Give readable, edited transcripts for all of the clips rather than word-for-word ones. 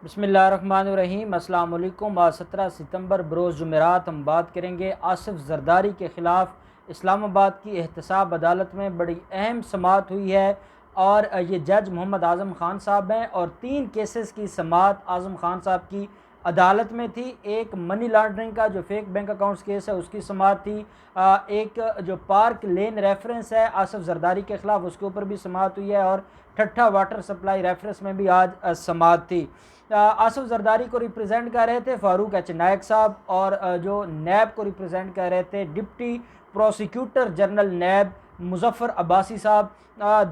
बिस्मिल्लाहिर्रहमानिर्रहीम। अस्सलाम वालेकुम। आज 17 सितंबर बरोज़ जुमेरात हम बात करेंगे आसिफ जरदारी के ख़िलाफ़ इस्लामाबाद की एहतसाब अदालत में बड़ी अहम समाअत हुई है और ये जज मोहम्मद आज़म ख़ान साहब हैं और 3 केसेस की समाअत आज़म ख़ान साहब की अदालत में थी। एक मनी लॉन्ड्रिंग का जो फेक बैंक अकाउंट्स केस है उसकी समाअत थी। एक जो पार्क लेन रेफरेंस है आसिफ जरदारी के ख़िलाफ़ उसके ऊपर भी समाअत हुई है और ठट्ठा वाटर सप्लाई रेफरेंस में भी आज समाअत थी। आसिफ जरदारी को रिप्रेजेंट कर रहे थे फारूक एच नायक साहब और जो नैब को रिप्रेजेंट कर रहे थे डिप्टी प्रोसिक्यूटर जनरल नैब मुजफ्फर अब्बासी साहब।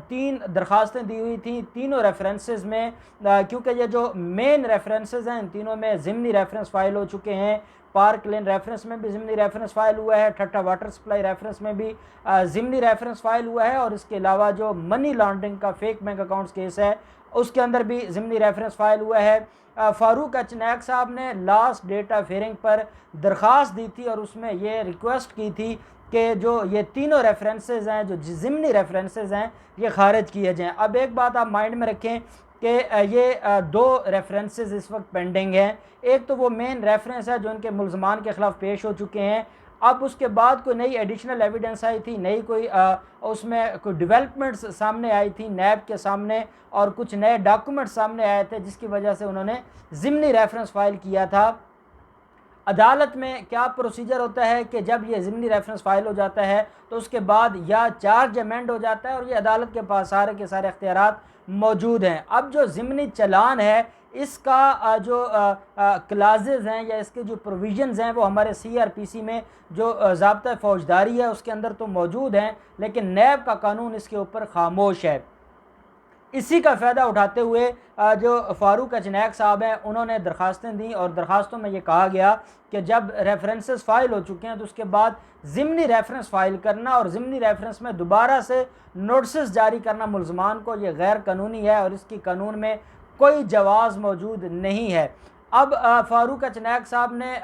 3 दरख्वास्तें दी हुई थी तीनों रेफरेंसेस में, क्योंकि ये जो मेन रेफरेंसेस हैं इन तीनों में ज़िमनी रेफरेंस फाइल हो चुके हैं। पार्क लेन रेफरेंस में भी ज़िमनी रेफरेंस फाइल हुआ है, ठट्ठा वाटर सप्लाई रेफरेंस में भी ज़िमनी रेफरेंस फाइल हुआ है और इसके अलावा जो मनी लॉन्ड्रिंग का फेक बैंक अकाउंट्स केस है उसके अंदर भी ज़िमनी रेफरेंस फाइल हुआ है। फारूक एच नायक साहब ने लास्ट डेट ऑफ हियरिंग पर दरख्वास्त दी थी और उसमें ये रिक्वेस्ट की थी कि जो ये तीनों रेफरेंसेस हैं जो ज़िमनी रेफरेंसेस हैं ये खारिज किए जाएं। अब एक बात आप माइंड में रखें कि ये 2 रेफरेंसेस इस वक्त पेंडिंग हैं। एक तो वो मेन रेफरेंस है जो उनके मुल्ज़मान के ख़िलाफ़ पेश हो चुके हैं। अब उसके बाद कोई नई एडिशनल एविडेंस आई थी, नई कोई उसमें कोई डेवलपमेंट्स सामने आई थी नैब के सामने और कुछ नए डॉक्यूमेंट सामने आए थे जिसकी वजह से उन्होंने ज़िमनी रेफरेंस फाइल किया था। अदालत में क्या प्रोसीजर होता है कि जब ये ज़िमनी रेफरेंस फाइल हो जाता है तो उसके बाद या चार्ज अमेंड हो जाता है और ये अदालत के पास सारे के सारे इख्तियारात मौजूद हैं। अब जो ज़िमनी चलान है इसका जो क्लाजेज़ हैं या इसके जो प्रोविजंस हैं वो हमारे CRPC में जो ज़ाब्ता फ़ौजदारी है उसके अंदर तो मौजूद हैं, लेकिन नैब का कानून इसके ऊपर खामोश है। इसी का फ़ायदा उठाते हुए जो फारूक एच नायक साहब हैं उन्होंने दरख्वास्तें दी और दरख्वास्तों में ये कहा गया कि जब रेफरेंसेस फ़ाइल हो चुके हैं तो उसके बाद ज़िमनी रेफरेंस फ़ाइल करना और ज़िमनी रेफरेंस में दोबारा से नोटिस जारी करना मुल्ज़मान को ये गैर कानूनी है और इसकी कानून में कोई जवाज़ मौजूद नहीं है। अब फारूक एच नायक साहब ने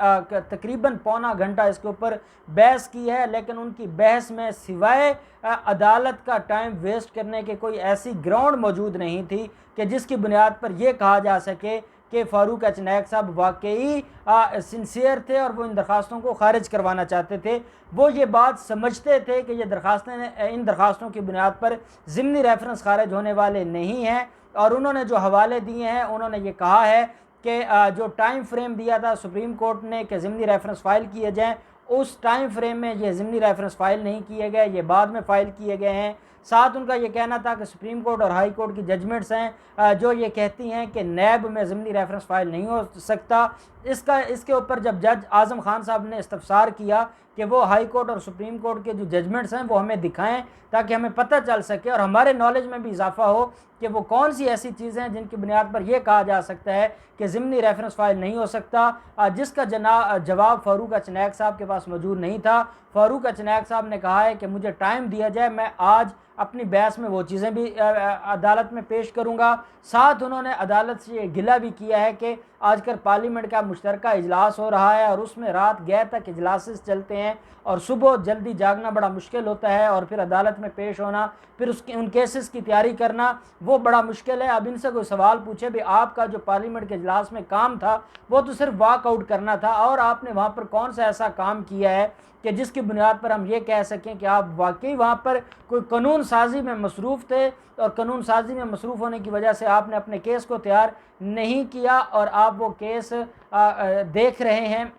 तकरीबन पौना घंटा इसके ऊपर बहस की है, लेकिन उनकी बहस में सिवाय अदालत का टाइम वेस्ट करने के कोई ऐसी ग्राउंड मौजूद नहीं थी कि जिसकी बुनियाद पर यह कहा जा सके कि फ़ारूक एच नायक साहब वाकई सिंसियर थे और वो इन दरख्वास्तों को खारिज करवाना चाहते थे। वो ये बात समझते थे कि ये दरख्वास्तें इन दरख्वास्तों की बुनियाद पर ज़िमनी रेफरेंस खारिज होने वाले नहीं हैं और उन्होंने जो हवाले दिए हैं उन्होंने ये कहा है कि जो टाइम फ्रेम दिया था सुप्रीम कोर्ट ने कि ज़िमनी रेफरेंस फ़ाइल किए जाएँ, उस टाइम फ्रेम में ये ज़िमनी रेफरेंस फ़ाइल नहीं किए गए, ये बाद में फ़ाइल किए गए हैं। साथ उनका ये कहना था कि सुप्रीम कोर्ट और हाई कोर्ट की जजमेंट्स हैं जो ये कहती हैं कि नैब में ज़िमनी रेफरेंस फ़ाइल नहीं हो सकता। इसके ऊपर जब जज आज़म ख़ान साहब ने इस्तफ़सार किया कि वो हाई कोर्ट और सुप्रीम कोर्ट के जो जजमेंट्स हैं वो हमें दिखाएं ताकि हमें पता चल सके और हमारे नॉलेज में भी इजाफा हो कि वो कौन सी ऐसी चीज़ें हैं जिनकी बुनियाद पर यह कहा जा सकता है कि ज़िमनी रेफरेंस फ़ाइल नहीं हो सकता, जिसका जवाब फ़ारूक एच नायक साहब के पास मौजूद नहीं था। फ़ारूक एच नायक साहब ने कहा है कि मुझे टाइम दिया जाए, मैं आज अपनी बहस में वो चीज़ें भी अदालत में पेश करूँगा। साथ उन्होंने अदालत से ये गिला भी किया है कि आजकल पार्लियामेंट का मुश्तरका इजलास हो रहा है और उसमें रात गैर तक इजलासेस चलते हैं और सुबह जल्दी जागना बड़ा मुश्किल होता है और फिर अदालत में पेश होना, फिर उसकी उन केसेस की तैयारी करना वो बड़ा मुश्किल है। अब इनसे कोई सवाल पूछे भी आपका जो पार्लियामेंट के इजलास में काम था वो तो सिर्फ वॉकआउट करना था और आपने वहाँ पर कौन सा ऐसा काम किया है कि जिसकी बुनियाद पर हम ये कह सकें कि आप वाकई वहाँ पर कोई कानून साजी में मसरूफ़ थे और कानून साजी में मसरूफ़ होने की वजह से आपने अपने केस को तैयार नहीं किया और आप वो केस देख रहे हैं।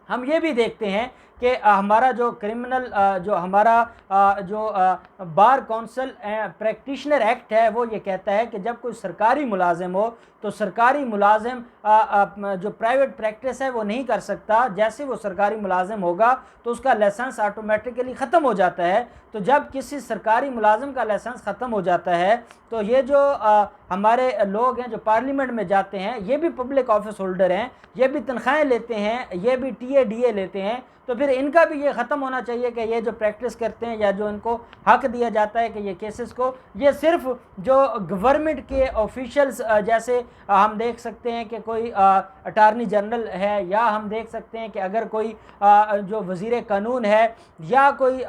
हम ये भी देखते हैं कि हमारा जो क्रिमिनल जो हमारा जो बार काउंसिल प्रैक्टिशनर एक्ट है वो ये कहता है कि जब कोई सरकारी मुलाजिम हो तो सरकारी मुलाजिम जो प्राइवेट प्रैक्टिस है वो नहीं कर सकता। जैसे वो सरकारी मुलाजिम होगा तो उसका लाइसेंस ऑटोमेटिकली ख़त्म हो जाता है। तो जब किसी सरकारी मुलाजिम का लाइसेंस ख़त्म हो जाता है तो ये जो हमारे लोग हैं जो पार्लियामेंट में जाते हैं ये भी पब्लिक ऑफिस होल्डर हैं, ये भी तनख्वाहें लेते हैं, ये भी TADA लेते हैं, तो फिर इनका भी ये ख़त्म होना चाहिए कि ये जो प्रैक्टिस करते हैं या जो इनको हक दिया जाता है कि ये केसेस को ये सिर्फ जो गवर्नमेंट के ऑफिशियल्स जैसे हम देख सकते हैं कि कोई अटार्नी जनरल है या हम देख सकते हैं कि अगर कोई जो वज़ीर कानून है या कोई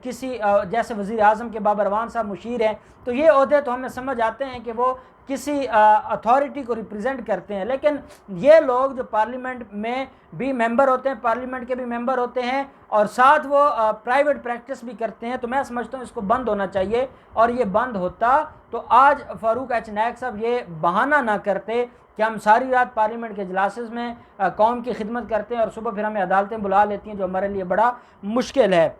किसी जैसे वज़ीर आज़म के बाबर अवान साहब मुशीर हैं, तो ये ओहदे तो हमें समझ आते हैं कि वो किसी अथॉरिटी को रिप्रेजेंट करते हैं। लेकिन ये लोग जो पार्लियामेंट में भी मेंबर होते हैं, पार्लियामेंट के भी मेंबर होते हैं और साथ वो प्राइवेट प्रैक्टिस भी करते हैं, तो मैं समझता हूँ इसको बंद होना चाहिए। और ये बंद होता तो आज फ़ारूक एच नायक साहब ये बहाना ना करते कि हम सारी रात पार्लियामेंट के इजलासेस में कौम की खिदमत करते हैं और सुबह फिर हमें अदालतें बुला लेती हैं, जो हमारे लिए बड़ा मुश्किल है।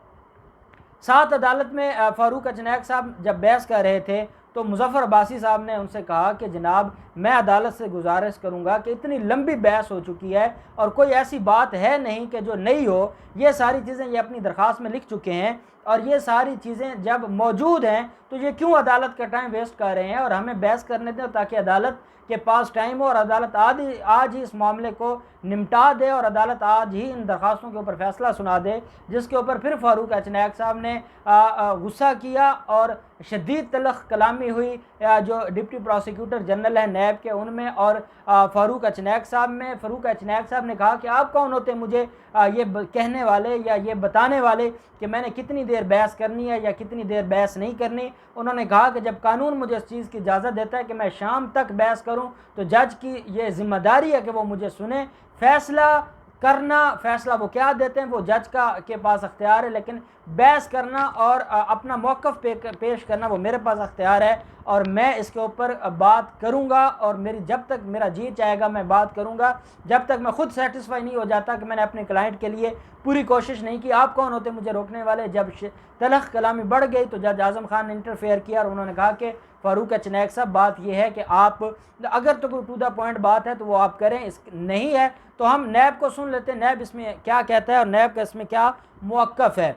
साथ अदालत में फ़ारूक एच नायक साहब जब बहस कर रहे थे तो मुज़फ़्फ़र अब्बासी साहब ने उनसे कहा कि जनाब, मैं अदालत से गुजारिश करूंगा कि इतनी लंबी बहस हो चुकी है और कोई ऐसी बात है नहीं कि जो नहीं हो। ये सारी चीज़ें ये अपनी दरख्वास्त में लिख चुके हैं और ये सारी चीज़ें जब मौजूद हैं तो ये क्यों अदालत का टाइम वेस्ट कर रहे हैं, और हमें बहस करने दें ताकि अदालत के पास टाइम हो और अदालत आज ही इस मामले को निपटा दे और अदालत आज ही इन दरख्वास्तों के ऊपर फैसला सुना दे। जिसके ऊपर फिर फ़ारूक एच नायक साहब ने गुस्सा किया और शदीद तलख कलामी हुई जो डिप्टी प्रोसिक्यूटर जनरल है नैब के उनमें और फ़ारूक एच नायक साहब में। फ़ारूक एच नायक साहब ने कहा कि आप कौन होते मुझे ये कहने वाले या ये बताने वाले कि मैंने कितनी देर बहस करनी है या कितनी देर बहस नहीं करनी। उन्होंने कहा कि जब कानून मुझे इस चीज़ की इजाज़त देता है कि मैं शाम तक बहस करूं तो जज की ये ज़िम्मेदारी है कि वो मुझे सुने। फैसला वो क्या देते हैं वो जज के पास अख्तियार है, लेकिन बहस करना और अपना मौक़िफ़ पेश करना वो मेरे पास अख्तियार है और मैं इसके ऊपर बात करूंगा। और मेरी जब तक मेरा जी चाहेगा मैं बात करूंगा, जब तक मैं खुद सेटिस्फाई नहीं हो जाता कि मैंने अपने क्लाइंट के लिए पूरी कोशिश नहीं की। आप कौन होते मुझे रोकने वाले। जब तलख कलामी बढ़ गई तो जज आज़म खान ने इंटरफेयर किया और उन्होंने कहा कि फ़ारूक एच नायक साहब, बात यह है कि आप अगर तो कोई टू द पॉइंट बात है तो वो आप करें, इस नहीं है तो हम नैब को सुन लेते हैं, नैब इसमें क्या कहता है और नैब का इसमें क्या मौक़िफ़ है।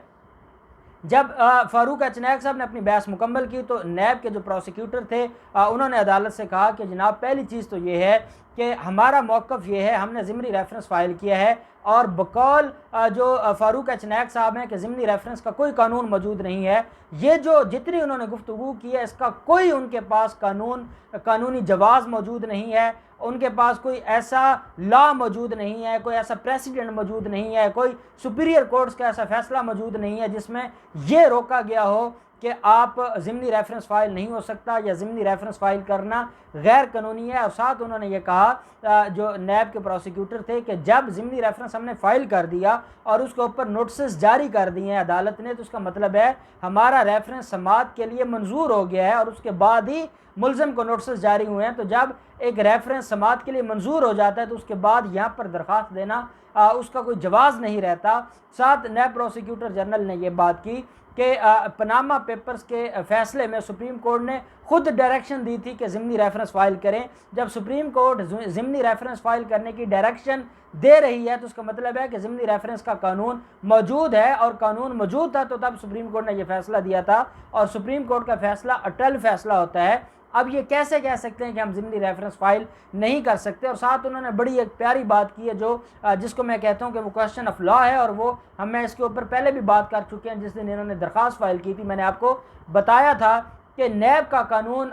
जब फ़ारूक एच नायक साहब ने अपनी बहस मुकम्मल की तो नैब के जो प्रोसिक्यूटर थे उन्होंने अदालत से कहा कि जनाब, पहली चीज़ तो ये है कि हमारा मौक़िफ़ ये है, हमने ज़िमनी रेफरेंस फ़ाइल किया है और बकौल जो फ़ारूक एच नायक साहब हैं कि ज़िमनी रेफरेंस का कोई कानून मौजूद नहीं है। ये जो जितनी उन्होंने गुफ्तगू की है इसका कोई उनके पास कानूनी जवाज़ मौजूद नहीं है, उनके पास कोई ऐसा लॉ मौजूद नहीं है, कोई ऐसा प्रेसिडेंट मौजूद नहीं है, कोई सुपीरियर कोर्ट्स का ऐसा फैसला मौजूद नहीं है जिसमें ये रोका गया हो कि आप ज़िमनी रेफरेंस फ़ाइल नहीं हो सकता या ज़िमनी रेफरेंस फ़ाइल करना गैर कानूनी है। और साथ उन्होंने ये कहा जो नैब के प्रोसिक्यूटर थे कि जब ज़िमनी रेफरेंस हमने फ़ाइल कर दिया और उसके ऊपर नोटिस जारी कर दिए हैं अदालत ने, तो उसका मतलब है हमारा रेफरेंस समाअत के लिए मंजूर हो गया है और उसके बाद ही मुलज़म को नोटिस जारी हुए हैं। तो जब एक रेफरेंस समाअत के लिए मंजूर हो जाता है तो उसके बाद यहाँ पर दरख्वास्त देना उसका कोई जवाज़ नहीं रहता। साथ नैब प्रोसिक्यूटर जनरल ने यह बात की कि पनामा पेपर्स के फ़ैसले में सुप्रीम कोर्ट ने खुद डायरेक्शन दी थी कि ज़िमनी रेफरेंस फ़ाइल करें। जब सुप्रीम कोर्ट ज़िमनी रेफरेंस फ़ाइल करने की डायरेक्शन दे रही है तो उसका मतलब है कि ज़िमनी रेफरेंस का कानून मौजूद है और कानून मौजूद था तो तब सुप्रीम कोर्ट ने यह फ़ैसला दिया था और सुप्रीम कोर्ट का फ़ैसला अटल फ़ैसला होता है। अब ये कैसे कह सकते हैं कि हम ज़िमनी रेफरेंस फ़ाइल नहीं कर सकते। और साथ उन्होंने बड़ी एक प्यारी बात की है जो जिसको मैं कहता हूँ कि वो क्वेश्चन ऑफ लॉ है और वो मैं इसके ऊपर पहले भी बात कर चुके हैं। जिस दिन इन्होंने दरख्वास्त फ़ाइल की थी मैंने आपको बताया था कि नैब का कानून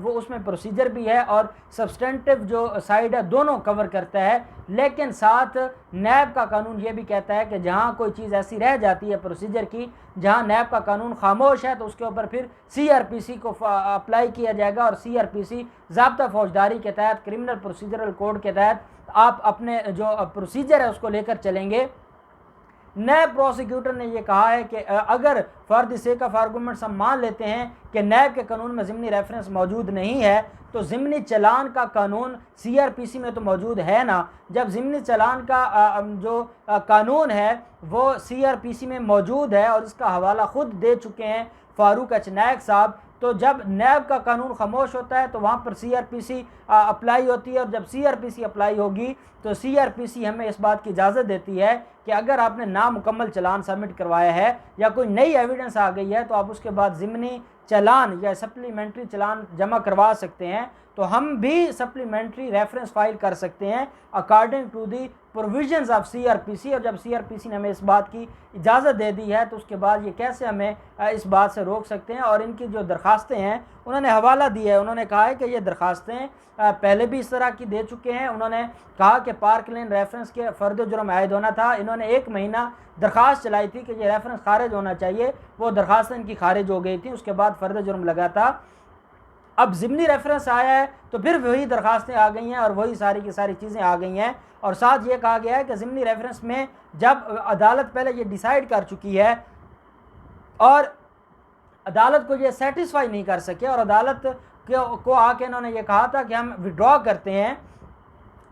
वो उसमें प्रोसीजर भी है और सब्सटेंटिव जो साइड है दोनों कवर करता है, लेकिन साथ नैब का कानून ये भी कहता है कि जहाँ कोई चीज़ ऐसी रह जाती है प्रोसीजर की जहाँ नैब का कानून खामोश है तो उसके ऊपर फिर CRPC को अप्लाई किया जाएगा और CRPC ज़ाब्ता फौजदारी के तहत क्रिमिनल प्रोसीजरल कोड के तहत आप अपने जो प्रोसीजर है उसको लेकर चलेंगे। नैब प्रोसिक्यूटर ने यह कहा है कि अगर for the sake of arguments हम मान लेते हैं कि नैब के कानून में ज़िमनी रेफरेंस मौजूद नहीं है तो ज़िमनी चलान का कानून CRPC में तो मौजूद है ना। जब ज़िमनी चलान का जो कानून है वो CRPC में मौजूद है और इसका हवाला ख़ुद दे चुके हैं फ़ारूक एच नायक साहब, तो जब नैब का कानून खामोश होता है तो वहाँ पर CRPC अप्लाई होती है और जब CRPC अप्लाई होगी तो CRPC हमें इस बात की इजाज़त देती है कि अगर आपने नामुकम्मल चलान सबमिट करवाया है या कोई नई एविडेंस आ गई है तो आप उसके बाद ज़िमनी चलान या सप्लीमेंट्री चलान जमा करवा सकते हैं। तो हम भी सप्लीमेंट्री रेफरेंस फ़ाइल कर सकते हैं according to the provisions of CRPC। और जब CRPC ने हमें इस बात की इजाज़त दे दी है तो उसके बाद ये कैसे हमें इस बात से रोक सकते हैं। और इनकी जो दरख्वास्तें हैं उन्होंने हवाला दिया है, उन्होंने कहा है कि ये दरख्वास्तें पहले भी इस तरह की दे चुके हैं। उन्होंने कहा कि पार्क लेन रेफरेंस के फ़र्द जुर्म आयद होना था, इन्होंने 1 महीना दरख्वास्त चलाई थी कि ये रेफरेंस खारिज होना चाहिए, वो दरख्वास्त इनकी खारिज हो गई थी, उसके बाद फ़र्द जुर्म लगा था। अब ज़िमनी रेफरेंस आया है तो फिर वही दरखास्तें आ गई हैं और वही सारी की सारी चीज़ें आ गई हैं। और साथ ये कहा गया है कि ज़िमनी रेफरेंस में जब अदालत पहले ये डिसाइड कर चुकी है और अदालत को ये सेटिस्फाई नहीं कर सके और अदालत को आके इन्होंने ये कहा था कि हम विड्रॉ करते हैं,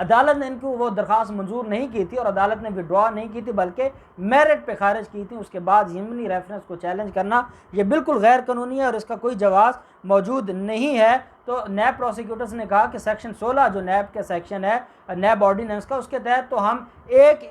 अदालत ने इनको वो दरख्वास्त मंजूर नहीं की थी और अदालत ने विड्रॉ नहीं की थी बल्कि मेरिट पे खारिज की थी। उसके बाद ज़िमनी रेफरेंस को चैलेंज करना ये बिल्कुल गैर कानूनी है और इसका कोई जवाब मौजूद नहीं है। तो नैब प्रोसिक्यूटर्स ने कहा कि सेक्शन 16 जो नैब का सेक्शन है नैब ऑर्डिनेंस का, उसके तहत तो हम एक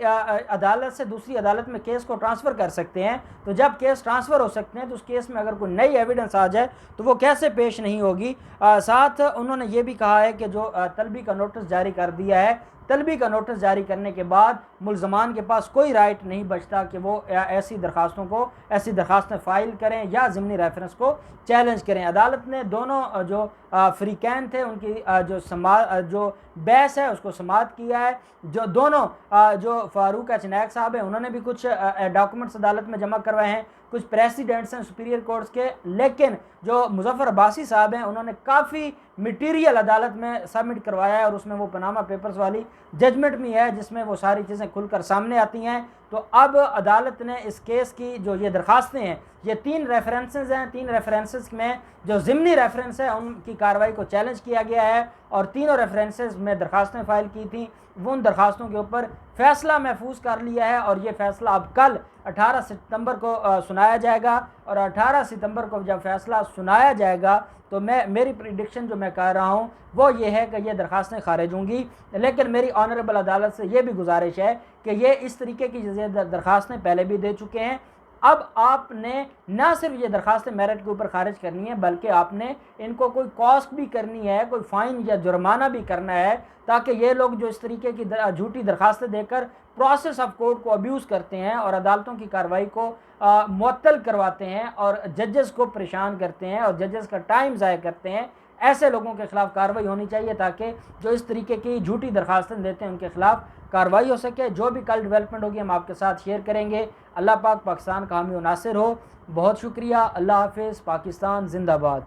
अदालत से दूसरी अदालत में केस को ट्रांसफ़र कर सकते हैं। तो जब केस ट्रांसफ़र हो सकते हैं तो उस केस में अगर कोई नई एविडेंस आ जाए तो वो कैसे पेश नहीं होगी। साथ उन्होंने ये भी कहा है कि जो तलबी का नोटिस जारी कर दिया है, तलबी का नोटिस जारी करने के बाद मुल्ज़मान के पास कोई राइट नहीं बचता कि वो ऐसी दरखास्तें फ़ाइल करें या ज़िमनी रेफरेंस को चैलेंज करें। अदालत ने दोनों जो फ़रीक़ैन थे उनकी जो बहस है उसको समाअत किया है। जो दोनों जो फ़ारूक एच नायक साहब हैं उन्होंने भी कुछ डॉक्यूमेंट्स अदालत में जमा करवाए हैं, कुछ प्रेसिडेंट्स हैं सुपीरियर कोर्ट्स के, लेकिन जो मुज़फ़्फ़र अब्बासी साहब हैं उन्होंने काफ़ी मटीरियल अदालत में सबमिट करवाया है और उसमें वो पनामा पेपर्स वाली जजमेंट भी है जिसमें वो सारी चीज़ें खुलकर सामने आती हैं। तो अब अदालत ने इस केस की जो ये दरखास्तें हैं, ये 3 रेफरेंसेस हैं, 3 रेफरेंसेस में जो ज़िमनी रेफरेंस है उनकी कार्रवाई को चैलेंज किया गया है और तीनों रेफरेंसेस में दरखास्तें फ़ाइल की थी, वो उन दरखास्तों के ऊपर फ़ैसला महफूज कर लिया है और ये फ़ैसला अब कल 18 सितंबर को सुनाया जाएगा। और 18 सितंबर को जब फ़ैसला सुनाया जाएगा तो मेरी प्रिडिक्शन जो मैं कह रहा हूँ वो ये है कि ये दरखास्तें खारिज होंगी। लेकिन मेरी ऑनरेबल अदालत से ये भी गुजारिश है कि ये इस तरीके की दरखास्तें पहले भी दे चुके हैं, अब आपने ना सिर्फ ये दरखास्तें मेरिट के ऊपर खारिज करनी है बल्कि आपने इनको कोई कॉस्ट भी करनी है, कोई फ़ाइन या जुर्माना भी करना है, ताकि ये लोग जो इस तरीके की झूठी दरखास्तें देकर प्रोसेस ऑफ कोर्ट को अब्यूज़ करते हैं और अदालतों की कार्रवाई को मुअत्तल करवाते हैं और जजेस को परेशान करते हैं और जजेस का टाइम ज़ाया करते हैं, ऐसे लोगों के ख़िलाफ़ कार्रवाई होनी चाहिए ताकि जो इस तरीके की झूठी दरखास्तें देते हैं उनके ख़िलाफ़ कार्रवाई हो सके। जो भी कल डेवलपमेंट होगी हम आपके साथ शेयर करेंगे। अल्लाह पाक पाकिस्तान का हामी व नासिर हो। बहुत शुक्रिया। अल्लाह हाफ़िज़। पाकिस्तान ज़िंदाबाद।